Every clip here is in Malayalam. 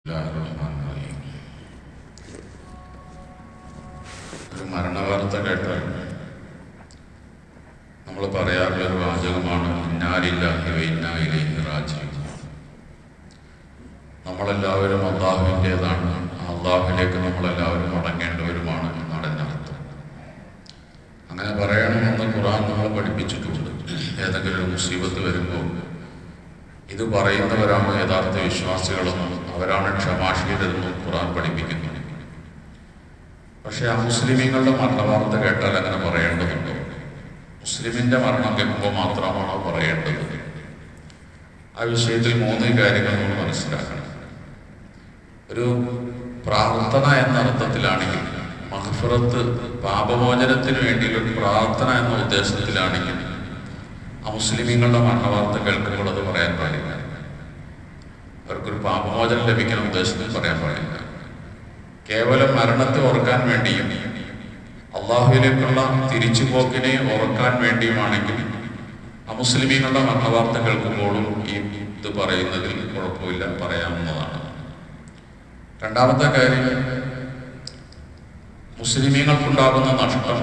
ഒരു മരണവാർത്ത കേട്ടാൽ നമ്മൾ പറയാറുള്ളൊരു വാചകമാണ് ഇന്നാലില്ലാഹി വ ഇന്നാ ഇലൈഹി റാജിഊൻ. നമ്മളെല്ലാവരും അള്ളാഹുവിൻ്റേതാണ്, അള്ളാഹുവിലേക്ക് നമ്മളെല്ലാവരും മടങ്ങേണ്ടവരുമാണ് എന്നാണ് അതിനർത്ഥം. അങ്ങനെ പറയണമെന്ന് ഖുർആൻ നമ്മളെ പഠിപ്പിച്ചിട്ടുണ്ട്. ഏതെങ്കിലും ഒരു മുസീബത്ത് വരുമ്പോൾ ഇത് പറയുന്നവരാണ് യഥാർത്ഥ വിശ്വാസികളെന്നും അവരാണ് ക്ഷമാശീലരെന്നും ഖുർആൻ പഠിപ്പിക്കുന്നു. പക്ഷെ ആ മുസ്ലിമീങ്ങളുടെ മരണവാർത്ത കേട്ടാൽ അങ്ങനെ പറയേണ്ടതുണ്ടോ? മുസ്ലിമിൻ്റെ മരണം കേൾക്കുമ്പോൾ മാത്രമാണോ പറയേണ്ടത്? ആ വിഷയത്തിൽ 3 കാര്യങ്ങൾ നമ്മൾ മനസ്സിലാക്കണം. ഒരു പ്രാർത്ഥന എന്ന അർത്ഥത്തിലാണെങ്കിൽ, മഗ്ഫിറത്ത് പാപമോചനത്തിന് വേണ്ടിയുള്ള പ്രാർത്ഥന എന്ന ഉദ്ദേശത്തിലാണെങ്കിൽ ആ മുസ്ലിമീങ്ങളുടെ മരണവാർത്ത കേൾക്കുമ്പോൾ അത് പറയാൻ പാടില്ല. അവർക്കൊരു പാപമോചനം ലഭിക്കുന്ന ഉദ്ദേശത്തിൽ പറയാൻ പാടില്ല. കേവലം മരണത്തെ ഓർക്കാൻ വേണ്ടിയും അള്ളാഹുവിലേക്കുള്ള തിരിച്ചുപോക്കിനെ ഓർക്കാൻ വേണ്ടിയുമാണെങ്കിൽ അമുസ്ലിമീങ്ങളുടെ മരണവാർത്ത കേൾക്കുമ്പോഴും ഇത് പറയുന്നതിൽ കുഴപ്പമില്ല, പറയാവുന്നതാണ്. രണ്ടാമത്തെ കാര്യം, മുസ്ലിമീങ്ങൾക്കുണ്ടാകുന്ന നഷ്ടം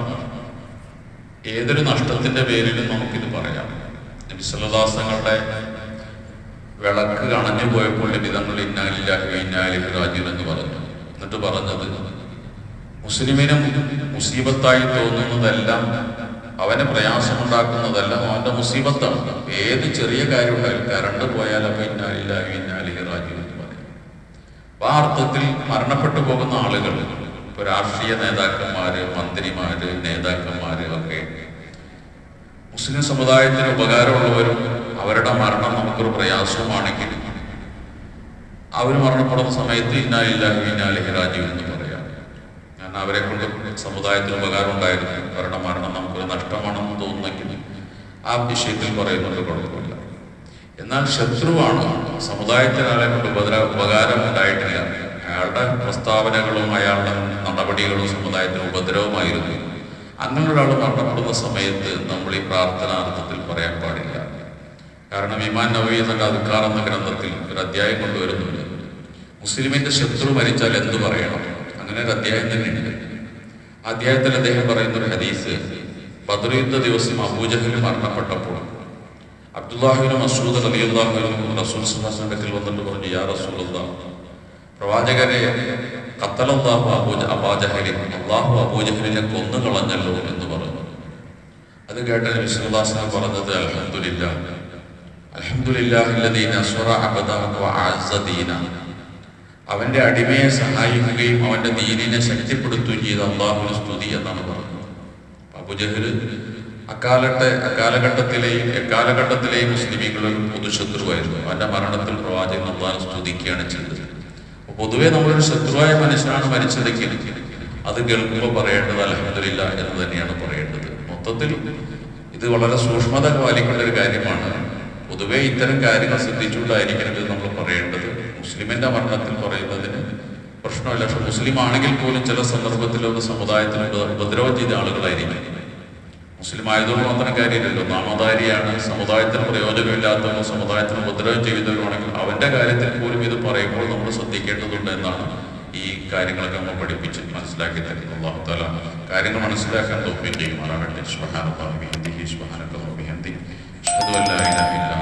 ഏതൊരു നഷ്ടത്തിന്റെ പേരിലും നമുക്കിത് പറയാം. നബി സല്ലല്ലാഹു അലൈഹി വസല്ലമയുടെ വിളക്ക് അണഞ്ഞു പോയപ്പോൾ നബി തങ്ങൾ ഇന്നാ ലില്ലാഹി വ ഇന്നാ ഇലൈഹി റാജിഊൻ എന്ന് പറഞ്ഞു. എന്നിട്ട് പറഞ്ഞത്, മുസ്ലിമിനും മുസീബത്തായി തോന്നുന്നതെല്ലാം, അവന് പ്രയാസമുണ്ടാക്കുന്നതെല്ലാം അവന്റെ മുസീബത്താണ്. ഏത് ചെറിയ കാര്യം ഉണ്ടായാലും, കറണ്ട് പോയാലൊക്കെ ഇന്നാ ലില്ലാഹി വ ഇന്നാ ഇലൈഹി റാജിഊൻ എന്ന് പറയും. അപ്പൊ ആ അർത്ഥത്തിൽ മരണപ്പെട്ടു പോകുന്ന ആളുകൾ, ഇപ്പൊ രാഷ്ട്രീയ നേതാക്കന്മാര്, മന്ത്രിമാര്, നേതാക്കന്മാര് ഒക്കെ മുസ്ലിം സമുദായത്തിന് ഉപകാരമുള്ളവരും അവരുടെ മരണം നമുക്കൊരു പ്രയാസവുമാണെങ്കിൽ അവർ മരണപ്പെടുന്ന സമയത്ത് ഇന്നാ ലില്ലാഹി വ ഇന്നാ ഇലൈഹി റാജിഊൻ എന്ന് പറയാം. കാരണം അവരെ കൊണ്ട് സമുദായത്തിന് ഉപകാരം ഉണ്ടായിരുന്നു, അവരുടെ മരണം നമുക്കൊരു നഷ്ടമാണെന്ന് തോന്നുന്നെങ്കിൽ ആ വിഷയത്തിൽ പറയുന്നത് കുഴപ്പമില്ല. എന്നാൽ ശത്രുവാണ്, സമുദായത്തിന് അയാളെ കൊണ്ട് ഉപകാരം ഉണ്ടായിട്ടില്ല, അയാളുടെ പ്രസ്താവനകളും അയാളുടെ നടപടികളും സമുദായത്തിന് ഉപദ്രവമായിരുന്നു, അങ്ങനെ ഒരാൾ മരണപ്പെടുന്ന സമയത്ത് നമ്മൾ ഈ പ്രാർത്ഥനാർത്ഥത്തിൽ പറയാൻ പാടില്ല. കാരണം ഇമാം നവവി തന്റെ അദ്കാർ എന്ന ഗ്രന്ഥത്തിൽ ഒരു അധ്യായം കൊണ്ടുവരുന്നുണ്ട്. മുസ്ലിമിന്റെ ശത്രു മരിച്ചാൽ എന്ത് പറയണം, അങ്ങനെ ഒരു അധ്യായം തന്നെയുണ്ട്. ആ അധ്യായത്തിൽ അദ്ദേഹം പറയുന്ന ഒരു ഹദീസ്, ബദർ യുദ്ധ ദിവസം അബൂജഹൽ മരണപ്പെട്ടപ്പോൾ അബ്ദുല്ലാഹിബ്നു മസ്ഊദ് റളിയല്ലാഹു അൻഹു റസൂൽ സല്ലല്ലാഹു അലൈഹി വസല്ലം വന്നിട്ട് പറഞ്ഞു, യാ റസൂലല്ലാഹ്, പ്രവാചകരെ, ഖത്തലല്ലാഹു അബൂജഹലിൻ, അല്ലാഹു അബൂജഹലിനെ കൊന്നു കളഞ്ഞല്ലോ എന്ന് പറഞ്ഞു. അത് കേട്ട നബി സല്ലല്ലാഹു അലൈഹി വസല്ലം പറഞ്ഞത്, അൽഹംദുലില്ലാഹ് അൽഹംദുലില്ലാഹില്ലദീ നസ്റ അബ്ദഹു വഅസ്സ ദീനഹു, അവന്റെ അടിമയെ സഹായിക്കുകയും അവന്റെ ദീനിനെ ശക്തിപ്പെടുത്തുകയും ചെയ്ത അല്ലാഹുവിന് സ്തുതി എന്നാണ് പറഞ്ഞത്. അബൂജഹൽ എക്കാലഘട്ടത്തിലെയും മുസ്ലിമീങ്ങളിൽ പൊതുശത്രുവായിരുന്നു. അവന്റെ മരണത്തിൽ പ്രവാചകൻ അല്ലാഹുവിനെ സ്തുതിക്കുകയാണ് ചെയ്തത്. പൊതുവെ നമ്മളൊരു ശത്രുവായ മനുഷ്യനാണ് മരിച്ചതെങ്കിൽ അത് കേൾക്കുമ്പോൾ പറയേണ്ടത് അൽഹംദുലില്ലാഹ് എന്ന് തന്നെയാണ് പറയേണ്ടത്. മൊത്തത്തിൽ ഇത് വളരെ സൂക്ഷ്മത പാലിക്കേണ്ട ഒരു കാര്യമാണ്. പൊതുവെ ഇത്തരം കാര്യങ്ങൾ ശ്രദ്ധിച്ചുകൊണ്ടായിരിക്കണം ഇത് നമ്മൾ പറയേണ്ടത്. മുസ്ലിമിന്റെ മരണത്തിൽ പറയുന്നതിന് പ്രശ്നമില്ല. പക്ഷെ മുസ്ലിം ആണെങ്കിൽ പോലും ചില സന്ദർഭത്തിൽ ഒരു സമുദായത്തിന് ഉപദ്രവം ചെയ്ത ആളുകളായിരിക്കും. മുസ്ലിം ആയതുകൊണ്ട് മാത്രം കാര്യമില്ലല്ലോ, നാമധാരിയാണ്, സമുദായത്തിന് പ്രയോജനമില്ലാത്തവരും സമുദായത്തിന് ഉപദ്രവം ചെയ്തവരുമാണെങ്കിൽ അവന്റെ കാര്യത്തിൽ പോലും ഇത് പറയുമ്പോൾ നമ്മൾ ശ്രദ്ധിക്കേണ്ടതുണ്ട് എന്നാണ് ഈ കാര്യങ്ങളൊക്കെ നമ്മൾ പഠിപ്പിച്ച് മനസ്സിലാക്കി തരുന്നത്. അല്ലാഹു തആല കാര്യങ്ങൾ മനസ്സിലാക്കാൻ തൗഫീഖ് ചെയ്യുമാറാകട്ടെ. സുബ്ഹാനല്ലാഹി വബിഹംദിഹി, സുബ്ഹാനക വബിഹംദിഹി, അഷ്ഹദു അല്ലാ ഇലാഹ ഇല്ല